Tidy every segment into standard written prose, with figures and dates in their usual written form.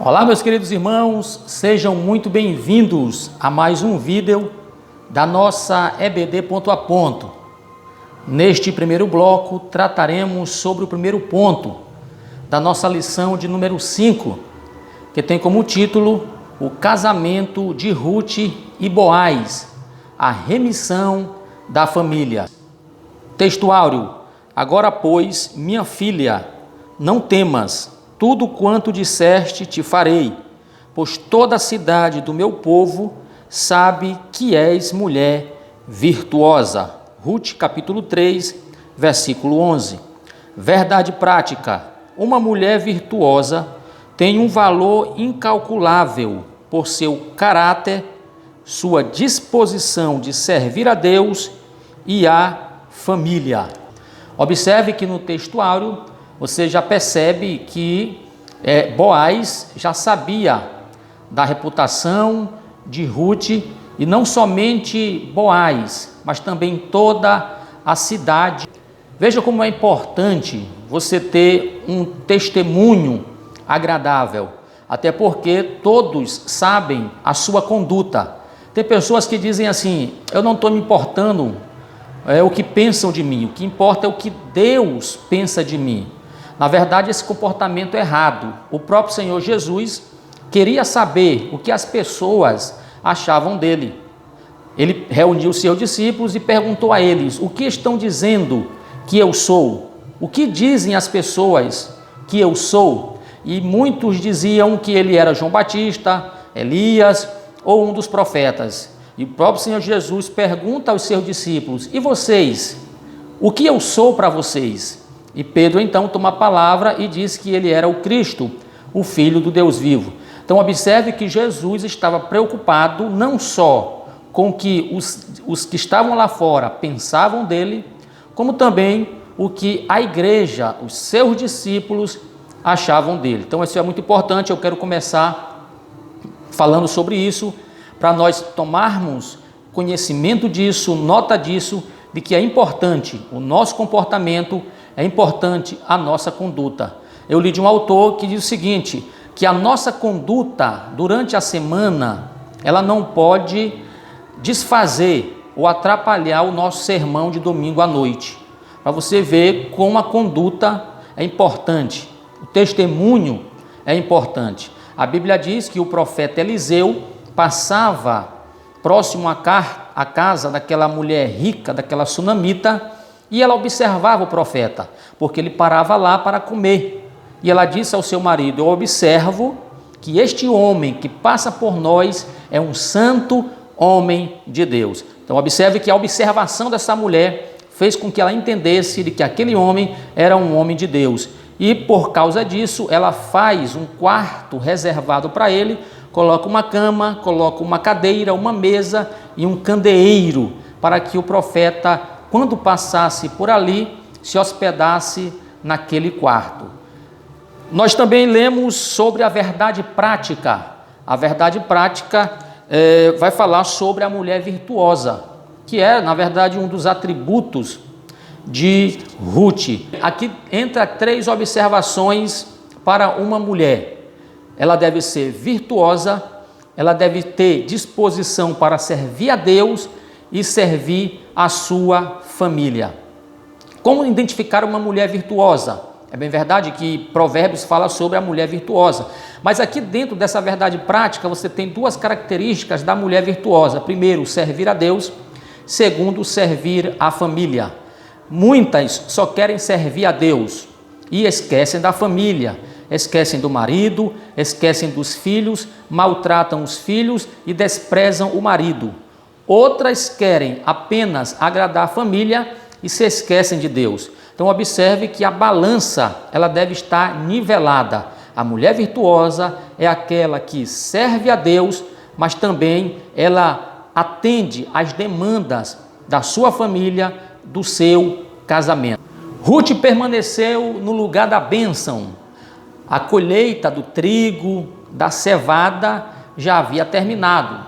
Olá, meus queridos irmãos, sejam muito bem-vindos a mais um vídeo da nossa EBD Ponto a Ponto. Neste primeiro bloco, trataremos sobre o primeiro ponto da nossa lição de número 5, que tem como título o casamento de Ruth e Boaz, a remissão da família. Textuário: agora, pois, minha filha, não temas, tudo quanto disseste te farei, pois toda a cidade do meu povo sabe que és mulher virtuosa. Ruth, capítulo 3, versículo 11. Verdade prática: uma mulher virtuosa tem um valor incalculável por seu caráter, sua disposição de servir a Deus e a família. Observe que no textuário você já percebe que Boaz já sabia da reputação de Ruth, e não somente Boaz, mas também toda a cidade. Veja como é importante você ter um testemunho agradável, até porque todos sabem a sua conduta. Tem pessoas que dizem assim: eu não estou me importando o que pensam de mim, o que importa é o que Deus pensa de mim. Na verdade, esse comportamento é errado. O próprio Senhor Jesus queria saber o que as pessoas achavam dele. Ele reuniu os seus discípulos e perguntou a eles: o que estão dizendo que eu sou? O que dizem as pessoas que eu sou? E muitos diziam que ele era João Batista, Elias ou um dos profetas. E o próprio Senhor Jesus pergunta aos seus discípulos: e vocês? O que eu sou para vocês? E Pedro então toma a palavra e diz que ele era o Cristo, o Filho do Deus vivo. Então observe que Jesus estava preocupado não só com o que os que estavam lá fora pensavam dele, como também o que a igreja, os seus discípulos, achavam dele. Então isso é muito importante. Eu quero começar falando sobre isso, para nós tomarmos conhecimento disso, nota disso, de que é importante o nosso comportamento, é importante a nossa conduta. Eu li de um autor que diz o seguinte, que a nossa conduta durante a semana, ela não pode desfazer ou atrapalhar o nosso sermão de domingo à noite. Para você ver como a conduta é importante, o testemunho é importante. A Bíblia diz que o profeta Eliseu passava próximo à casa daquela mulher rica, daquela sunamita, e ela observava o profeta, porque ele parava lá para comer. E ela disse ao seu marido: eu observo que este homem que passa por nós é um santo homem de Deus. Então observe que a observação dessa mulher fez com que ela entendesse de que aquele homem era um homem de Deus. E por causa disso, ela faz um quarto reservado para ele, coloca uma cama, coloca uma cadeira, uma mesa e um candeeiro, para que o profeta, quando passasse por ali, se hospedasse naquele quarto. Nós também lemos sobre a verdade prática. A verdade prática vai falar sobre a mulher virtuosa, que é, na verdade, um dos atributos de Ruth. Aqui entra 3 observações para uma mulher. Ela deve ser virtuosa, ela deve ter disposição para servir a Deus e servir a sua família. Como identificar uma mulher virtuosa? É bem verdade que Provérbios fala sobre a mulher virtuosa, mas aqui dentro dessa verdade prática você tem 2 características da mulher virtuosa. Primeiro, servir a Deus. Segundo, servir a família. Muitas só querem servir a Deus e esquecem da família, esquecem do marido, esquecem dos filhos, maltratam os filhos e desprezam o marido. Outras querem apenas agradar a família e se esquecem de Deus. Então observe que a balança ela deve estar nivelada. A mulher virtuosa é aquela que serve a Deus, mas também ela atende às demandas da sua família, do seu casamento. Ruth permaneceu no lugar da bênção. A colheita do trigo, da cevada já havia terminado.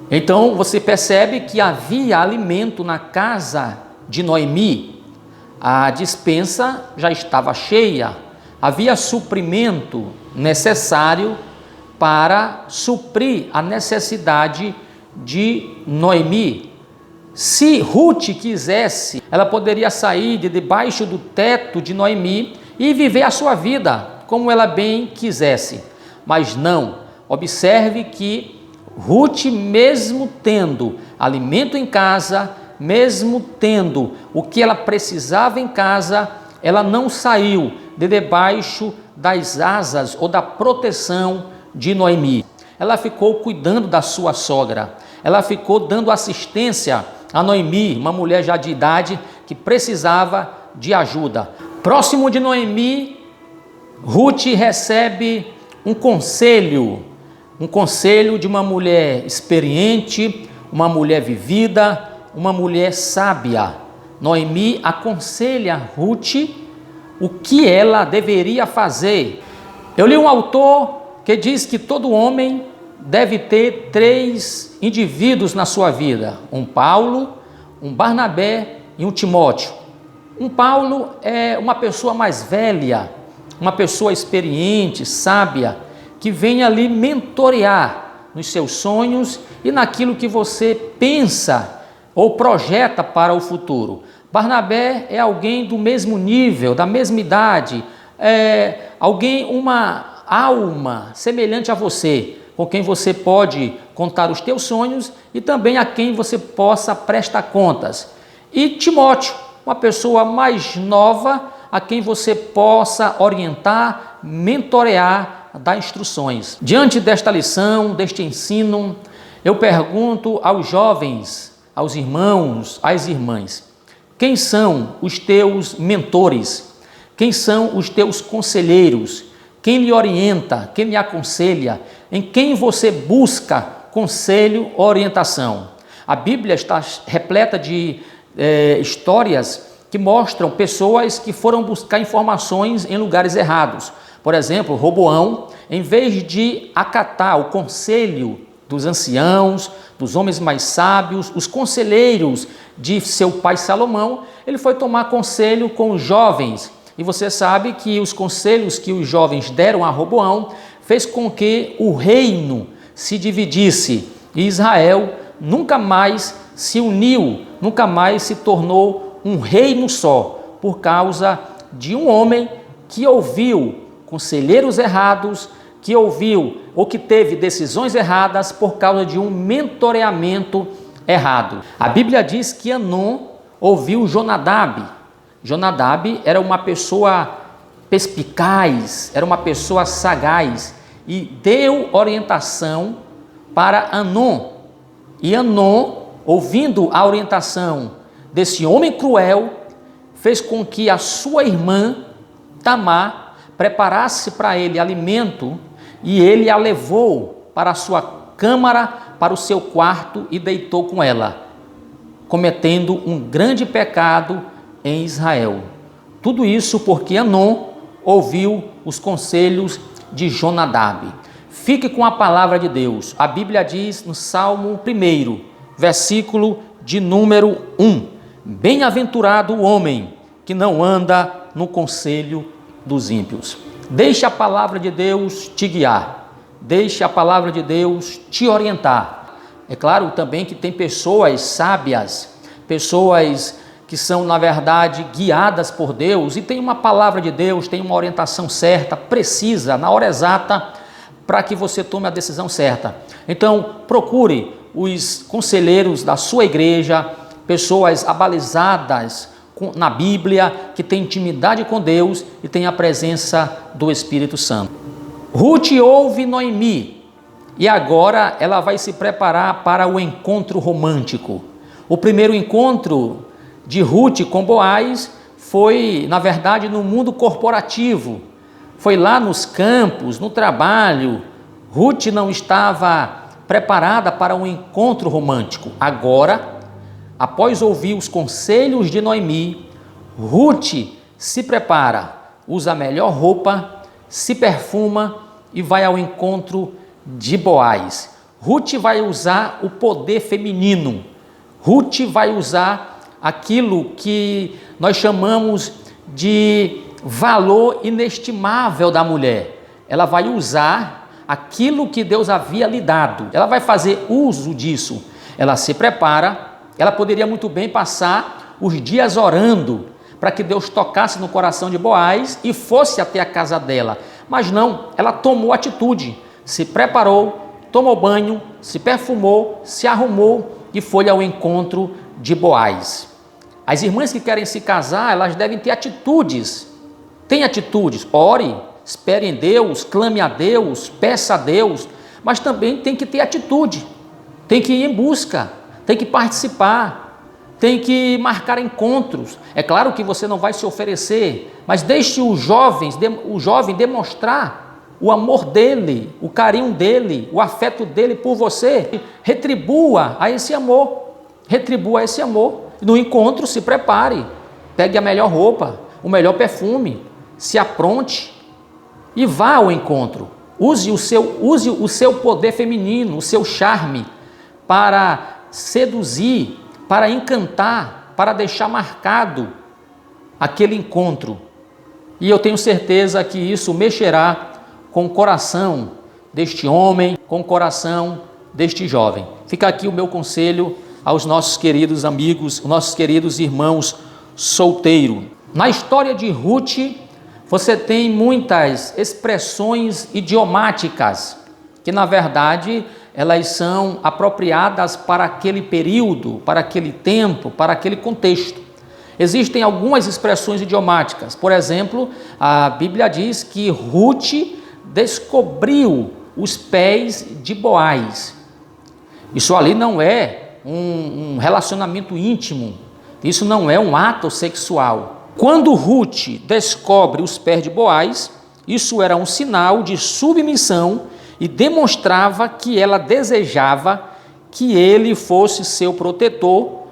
Então você percebe que havia alimento na casa de Noemi. A despensa já estava cheia, Havia suprimento necessário para suprir a necessidade de Noemi. Se Ruth quisesse, ela poderia sair de debaixo do teto de Noemi e viver a sua vida como ela bem quisesse. Mas não. Observe que Ruth, mesmo tendo alimento em casa, mesmo tendo o que ela precisava em casa, ela não saiu de debaixo das asas ou da proteção de Noemi. Ela ficou cuidando da sua sogra. Ela ficou dando assistência a Noemi, uma mulher já de idade que precisava de ajuda. Próximo de Noemi, Ruth recebe um conselho de uma mulher experiente, uma mulher vivida, uma mulher sábia. Noemi aconselha Ruth o que ela deveria fazer. Eu li um autor que diz que todo homem deve ter 3 indivíduos na sua vida: um Paulo, um Barnabé e um Timóteo. Um Paulo é uma pessoa mais velha, uma pessoa experiente, sábia, que vem ali mentorear nos seus sonhos e naquilo que você pensa ou projeta para o futuro. Barnabé é alguém do mesmo nível, da mesma idade, uma alma semelhante a você, com quem você pode contar os teus sonhos e também a quem você possa prestar contas. E Timóteo, uma pessoa mais nova, a quem você possa orientar, mentorear, dar instruções. Diante desta lição, deste ensino, eu pergunto aos jovens, aos irmãos, às irmãs: quem são os teus mentores? Quem são os teus conselheiros? Quem lhe orienta? Quem lhe aconselha? Em quem você busca conselho ou orientação? A Bíblia está repleta de histórias que mostram pessoas que foram buscar informações em lugares errados. Por exemplo, Roboão, em vez de acatar o conselho dos anciãos, dos homens mais sábios, os conselheiros de seu pai Salomão, ele foi tomar conselho com os jovens. E você sabe que os conselhos que os jovens deram a Roboão fez com que o reino se dividisse e Israel nunca mais se uniu, nunca mais se tornou um reino só, por causa de um homem que ouviu conselheiros errados, que ouviu ou que teve decisões erradas por causa de um mentoreamento errado. A Bíblia diz que Anon ouviu Jonadab. Jonadab era uma pessoa perspicaz, era uma pessoa sagaz e deu orientação para Anon. E Anon, ouvindo a orientação desse homem cruel, fez com que a sua irmã Tamar preparasse para ele alimento e ele a levou para a sua câmara, para o seu quarto e deitou com ela, cometendo um grande pecado em Israel. Tudo isso porque Anon ouviu os conselhos de Jonadab. Fique com a palavra de Deus. A Bíblia diz no Salmo 1, versículo de número 1: bem-aventurado o homem que não anda no conselho dos ímpios. Deixe a palavra de Deus te guiar. Deixe a palavra de Deus te orientar. É claro também que tem pessoas sábias, pessoas que são, na verdade, guiadas por Deus e tem uma palavra de Deus, tem uma orientação certa, precisa, na hora exata, para que você tome a decisão certa. Então, procure os conselheiros da sua igreja, pessoas abalizadas na Bíblia, que têm intimidade com Deus e têm a presença do Espírito Santo. Ruth ouve Noemi e agora ela vai se preparar para o encontro romântico. O primeiro encontro de Ruth com Boaz foi, na verdade, no mundo corporativo. Foi lá nos campos, no trabalho. Ruth não estava preparada para um encontro romântico. Agora, após ouvir os conselhos de Noemi, Ruth se prepara, usa a melhor roupa, se perfuma e vai ao encontro de Boaz. Ruth vai usar o poder feminino. Ruth vai usar aquilo que nós chamamos de valor inestimável da mulher. Ela vai usar aquilo que Deus havia lhe dado. Ela vai fazer uso disso. Ela se prepara. Ela poderia muito bem passar os dias orando para que Deus tocasse no coração de Boaz e fosse até a casa dela. Mas não, ela tomou atitude, se preparou, tomou banho, se perfumou, se arrumou e foi ao encontro de Boaz. As irmãs que querem se casar, elas devem ter atitudes. Tem atitudes, ore, espere em Deus, clame a Deus, peça a Deus, mas também tem que ter atitude, tem que ir em busca, tem que participar, tem que marcar encontros. É claro que você não vai se oferecer, mas deixe o jovem demonstrar o amor dele, o carinho dele, o afeto dele por você. Retribua a esse amor, retribua esse amor. No encontro, se prepare, pegue a melhor roupa, o melhor perfume, se apronte e vá ao encontro. Use o seu poder feminino, o seu charme para seduzir, para encantar, para deixar marcado aquele encontro. E eu tenho certeza que isso mexerá com o coração deste homem, com o coração deste jovem. Fica aqui o meu conselho aos nossos queridos amigos, nossos queridos irmãos solteiros. Na história de Ruth, você tem muitas expressões idiomáticas, que na verdade elas são apropriadas para aquele período, para aquele tempo, para aquele contexto. Existem algumas expressões idiomáticas. Por exemplo, a Bíblia diz que Ruth descobriu os pés de Boaz. Isso ali não é um relacionamento íntimo, isso não é um ato sexual. Quando Ruth descobre os pés de Boaz, isso era um sinal de submissão e demonstrava que ela desejava que ele fosse seu protetor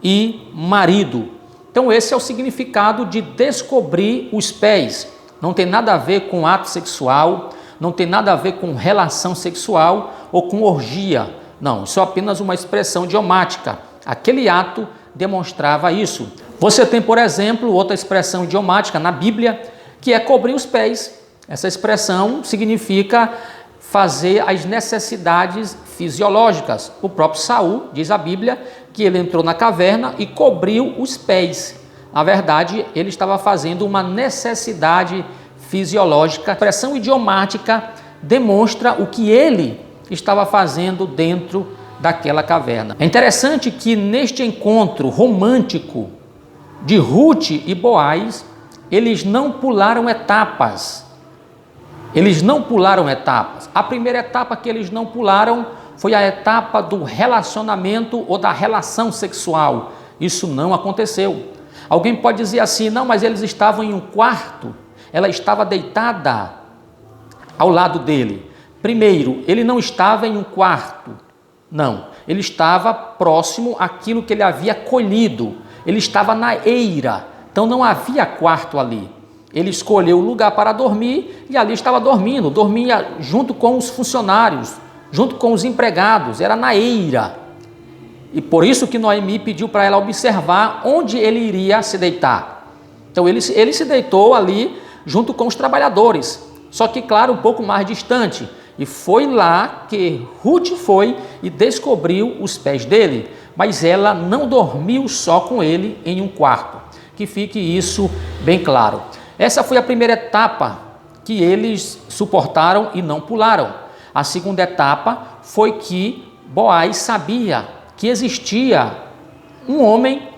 e marido. Então esse é o significado de descobrir os pés. Não tem nada a ver com ato sexual, não tem nada a ver com relação sexual ou com orgia. Não, isso é apenas uma expressão idiomática. Aquele ato demonstrava isso. Você tem, por exemplo, outra expressão idiomática na Bíblia, que é cobrir os pés. Essa expressão significa fazer as necessidades fisiológicas. O próprio Saul, diz a Bíblia, que ele entrou na caverna e cobriu os pés. Na verdade, ele estava fazendo uma necessidade fisiológica. A expressão idiomática demonstra o que ele estava fazendo dentro daquela caverna. É interessante que neste encontro romântico de Ruth e Boaz, eles não pularam etapas. Eles não pularam etapas. A primeira etapa que eles não pularam foi a etapa do relacionamento ou da relação sexual. Isso não aconteceu. Alguém pode dizer assim, não, mas eles estavam em um quarto, ela estava deitada ao lado dele. Primeiro, ele não estava em um quarto, não. Ele estava próximo àquilo que ele havia colhido. Ele estava na eira, então não havia quarto ali. Ele escolheu o lugar para dormir e ali estava dormindo. Dormia junto com os funcionários, junto com os empregados, era na eira. E por isso que Noemi pediu para ela observar onde ele iria se deitar. Então ele se deitou ali junto com os trabalhadores, só que claro, um pouco mais distante. E foi lá que Ruth foi e descobriu os pés dele, mas ela não dormiu só com ele em um quarto. Que fique isso bem claro. Essa foi a primeira etapa que eles suportaram e não pularam. A segunda etapa foi que Boaz sabia que existia um homem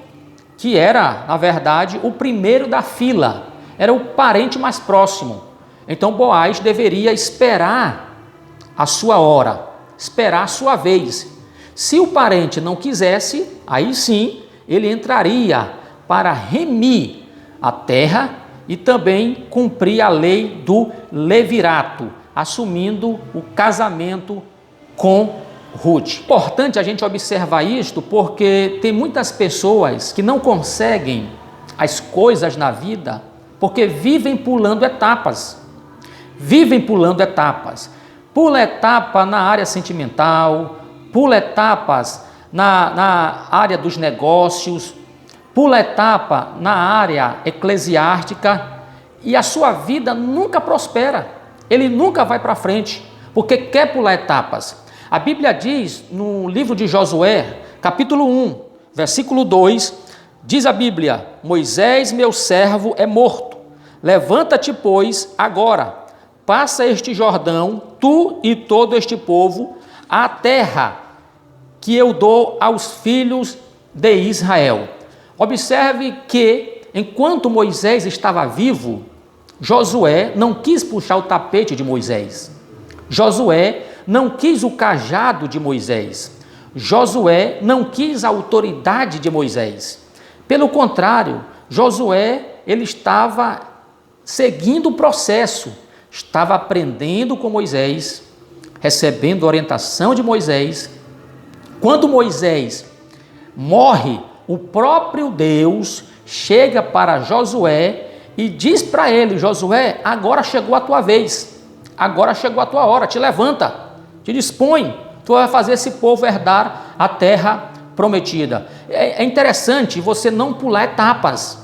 que era, na verdade, o primeiro da fila, era o parente mais próximo. Então Boaz deveria esperar a sua hora, esperar a sua vez. Se o parente não quisesse, aí sim ele entraria para remir a terra e também cumprir a lei do levirato, assumindo o casamento com Ruth. Importante a gente observar isto porque tem muitas pessoas que não conseguem as coisas na vida porque vivem pulando etapas. Vivem pulando etapas. Pula etapa na área sentimental, pula etapas na área dos negócios, pula etapa na área eclesiástica e a sua vida nunca prospera, ele nunca vai para frente, porque quer pular etapas. A Bíblia diz no livro de Josué, capítulo 1, versículo 2, diz a Bíblia: Moisés, meu servo, é morto. Levanta-te, pois, agora, passa este Jordão, tu e todo este povo, à terra que eu dou aos filhos de Israel. Observe que, enquanto Moisés estava vivo, Josué não quis puxar o tapete de Moisés. Josué não quis o cajado de Moisés. Josué não quis a autoridade de Moisés. Pelo contrário, Josué, ele estava seguindo o processo, estava aprendendo com Moisés, recebendo orientação de Moisés. Quando Moisés morre, o próprio Deus chega para Josué e diz para ele: Josué, agora chegou a tua vez, agora chegou a tua hora, te levanta, te dispõe, tu vai fazer esse povo herdar a terra prometida. É interessante você não pular etapas,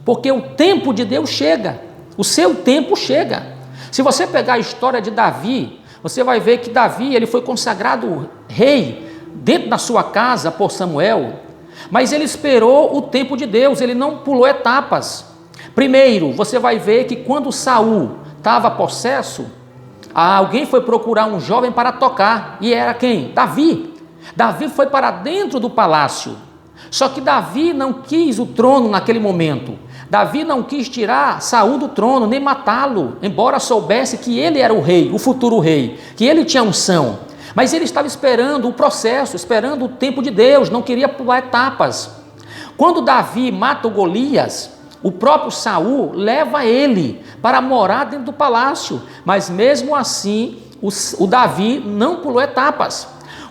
porque o tempo de Deus chega, o seu tempo chega. Se você pegar a história de Davi, você vai ver que Davi, ele foi consagrado rei dentro da sua casa por Samuel, mas ele esperou o tempo de Deus, ele não pulou etapas. Primeiro, você vai ver que quando Saul estava possesso, alguém foi procurar um jovem para tocar, e era quem? Davi. Davi foi para dentro do palácio, só que Davi não quis o trono naquele momento. Davi não quis tirar Saul do trono, nem matá-lo, embora soubesse que ele era o rei, o futuro rei, que ele tinha unção. Mas ele estava esperando o processo, esperando o tempo de Deus, não queria pular etapas. Quando Davi mata o Golias, o próprio Saul leva ele para morar dentro do palácio, mas mesmo assim o Davi não pulou etapas.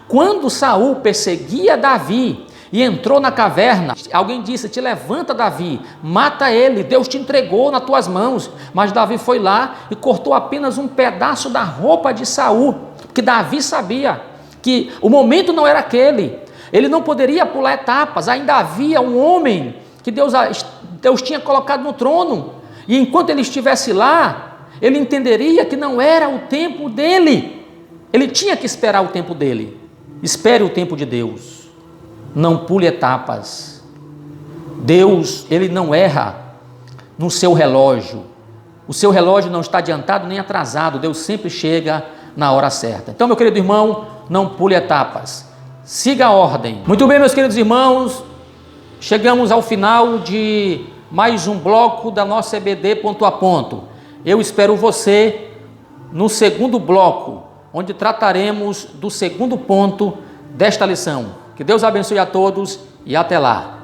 Quando Saul perseguia Davi e entrou na caverna, alguém disse: te levanta, Davi, mata ele, Deus te entregou nas tuas mãos. Mas Davi foi lá e cortou apenas um pedaço da roupa de Saul, porque Davi sabia que o momento não era aquele, ele não poderia pular etapas, ainda havia um homem que Deus tinha colocado no trono, e enquanto ele estivesse lá, ele entenderia que não era o tempo dele, ele tinha que esperar o tempo dele. Espere o tempo de Deus, não pule etapas. Deus, ele não erra no seu relógio, o seu relógio não está adiantado nem atrasado, Deus sempre chega na hora certa. Então, meu querido irmão, não pule etapas, siga a ordem. Muito bem, meus queridos irmãos, chegamos ao final de mais um bloco da nossa EBD Ponto a Ponto. Eu espero você no segundo bloco, onde trataremos do segundo ponto desta lição. Que Deus abençoe a todos e até lá.